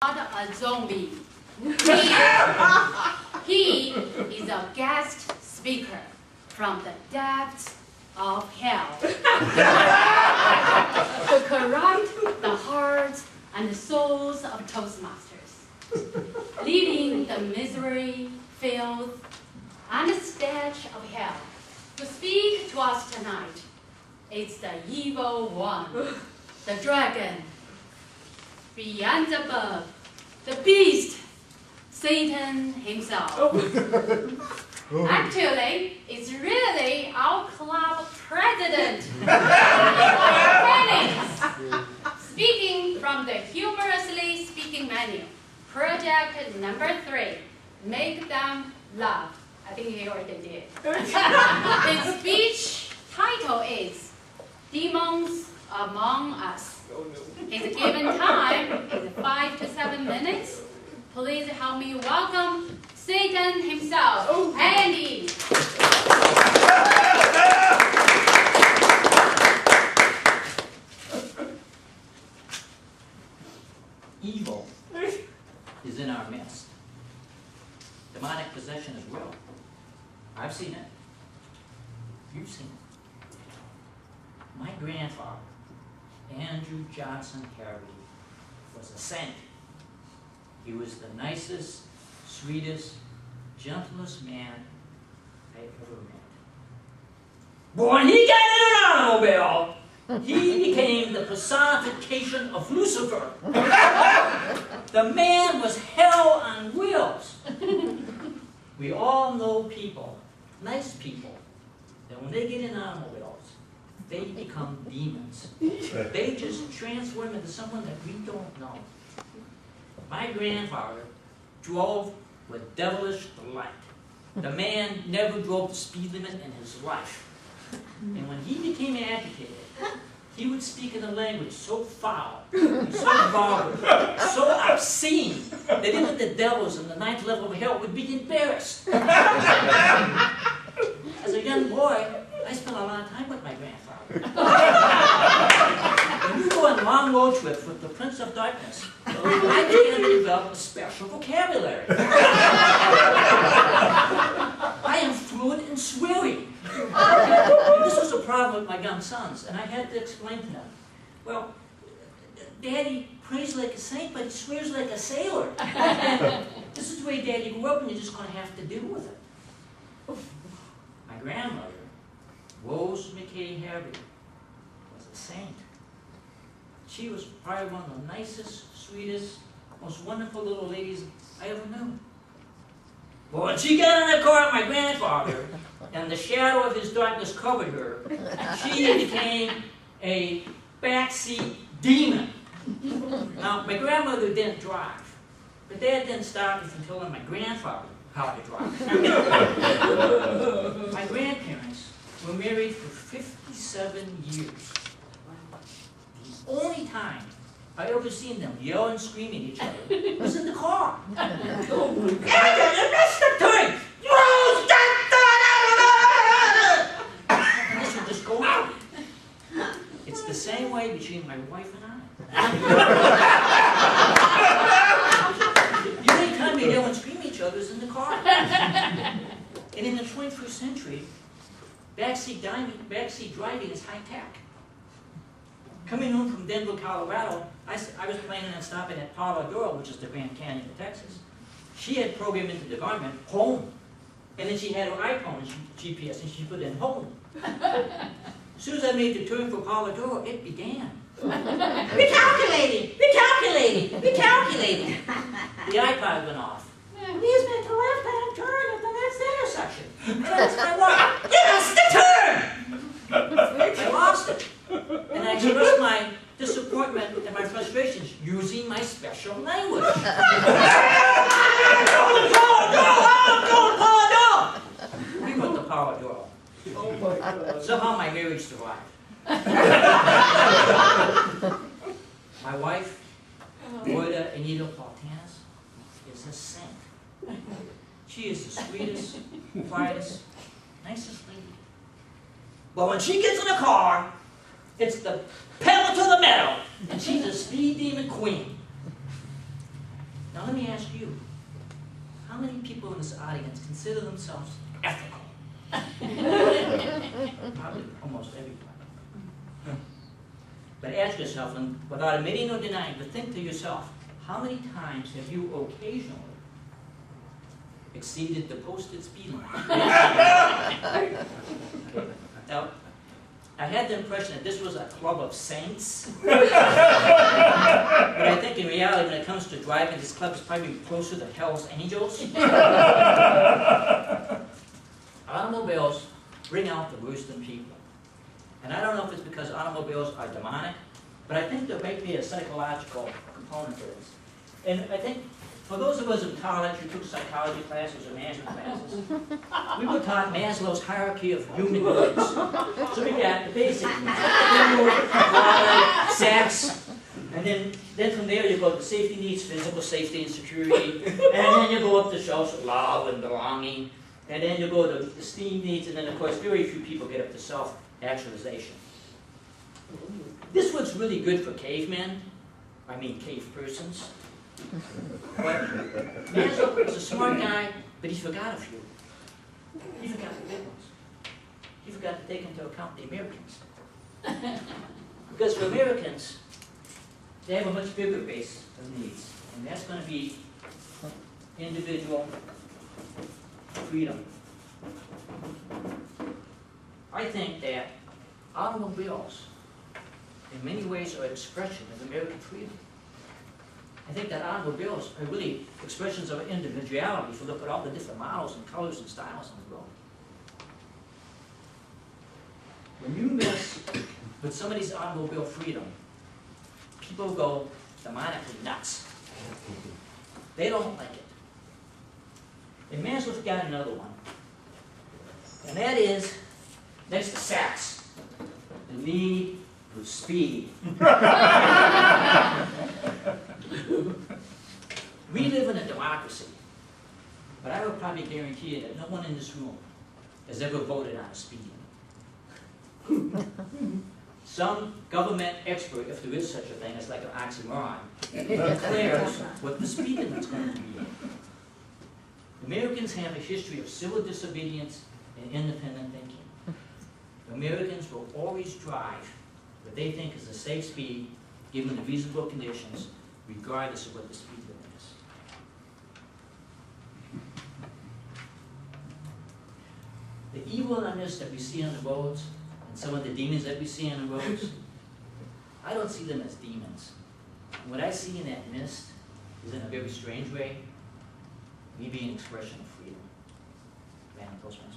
not a zombie. He is a guest speaker from the depths of hell to corrupt the hearts and the souls of Toastmasters, leaving the misery, filth, and stench of hell. To speak to us tonight is the evil one, the dragon, Beelzebub, the beast, Satan himself. Actually, it's really our club president, Dennis, speaking from the Humorously Speaking menu, project number 3, Make Them Laugh. I think he already did. His speech title is Demons Among Us. His given time is 5 to 7 minutes. Please help me welcome Satan himself, Andy. Evil is in our midst. Demonic possession is real. I've seen it. You've seen it. My grandfather, Andrew Johnson Harvey, was a saint. He was the nicest, sweetest, gentlest man I ever met. But when he got in an automobile, he became the personification of Lucifer. The man was hell on wheels. We all know people, nice people, that when they get in automobiles, they become demons. They just transform into someone that we don't know. My grandfather drove with devilish delight. The man never drove the speed limit in his life. And when he became agitated, he would speak in a language so foul, so vulgar, so obscene, that even the devils in the 9th level of hell would be embarrassed. As a young boy, I spent a lot of time with my grandfather. When you go on long road trips with the Prince of Darkness, I began to develop a special vocabulary. I am fluent in swearing. And this was a problem with my young sons, and I had to explain to them, well, Daddy prays like a saint, but he swears like a sailor. This is the way Daddy grew up, and you're just going to have to deal with it. My grandmother, Rose McKay Harvey, was a saint. She was probably one of the nicest, sweetest, most wonderful little ladies I ever knew. But when she got in the car with my grandfather, and the shadow of his darkness covered her, she became a backseat demon. Now, my grandmother didn't drive, but Dad didn't stop me from telling my grandfather how to drive. My grandparents were married for 57 years. The only time I ever seen them yell and scream at each other was in the car. Mr. Turn! And this would just go out. It's the same way between my wife and I. The only time they yell and scream at each other is in the car. And in the 21st century, backseat driving is high tech. Coming home from Denver, Colorado, I was planning on stopping at Palo Duro, which is the Grand Canyon of Texas. She had programmed into the garment, home. And then she had her iPhone and GPS, and she put in home. As soon as I made the turn for Palo Duro, it began. Recalculating! Recalculating! Recalculating! The iPod went off. Please make a left-hand turn at the next intersection. That's my wife. Give us the turn! I lost it. And I expressed my disappointment and my frustrations using my special language. We went to Palo Duro. Oh my God. Somehow my marriage survived. My wife, Loida Anita Paltanis, is a saint. She is the sweetest, quietest, nicest lady. But when she gets in a car, it's the pedal to the metal, and she's a speed demon queen. Now let me ask you, how many people in this audience consider themselves ethical? Probably almost everybody. But ask yourself, and without admitting or denying, but think to yourself, how many times have you occasionally exceeded the posted speed line? Okay. Now, I had the impression that this was a club of saints. But I think in reality, when it comes to driving, this club is probably closer to Hell's Angels. Automobiles bring out the worst in people. And I don't know if it's because automobiles are demonic, but I think there might be a psychological component to this. And I think for those of us in college who took psychology classes or management classes, we were taught Maslow's hierarchy of human needs. So we got the basic needs, food, water, sex, and then from there you go to safety needs, physical safety and security, and then you go up the shelves of love and belonging, and then you go to esteem needs, and then of course very few people get up to self-actualization. This was really good for cavemen, I mean cave persons. But Maslow was a smart guy, but he forgot a few. He forgot the big ones. He forgot to take into account the Americans. Because for Americans, they have a much bigger base of needs, and that's going to be individual freedom. I think that automobiles, in many ways, are an expression of American freedom. I think that automobiles are really expressions of individuality if you look at all the different models and colors and styles on the road. When you mess with somebody's automobile freedom, people go demonically nuts. They don't like it. And Maslow's got another one. And that is, next to sex, the need for speed. We live in a democracy, but I would probably guarantee you that no one in this room has ever voted on a speed limit. Some government expert, if there is such a thing, it's like an oxymoron, declares what the speed limit is going to be. Americans have a history of civil disobedience and independent thinking. Americans will always drive what they think is a safe speed, given the reasonable conditions, regardless of what the speed limit is. The evilness that we see on the roads, and some of the demons that we see on the roads, I don't see them as demons. What I see in that mist is, in a very strange way, maybe an expression of freedom. Man, those ones.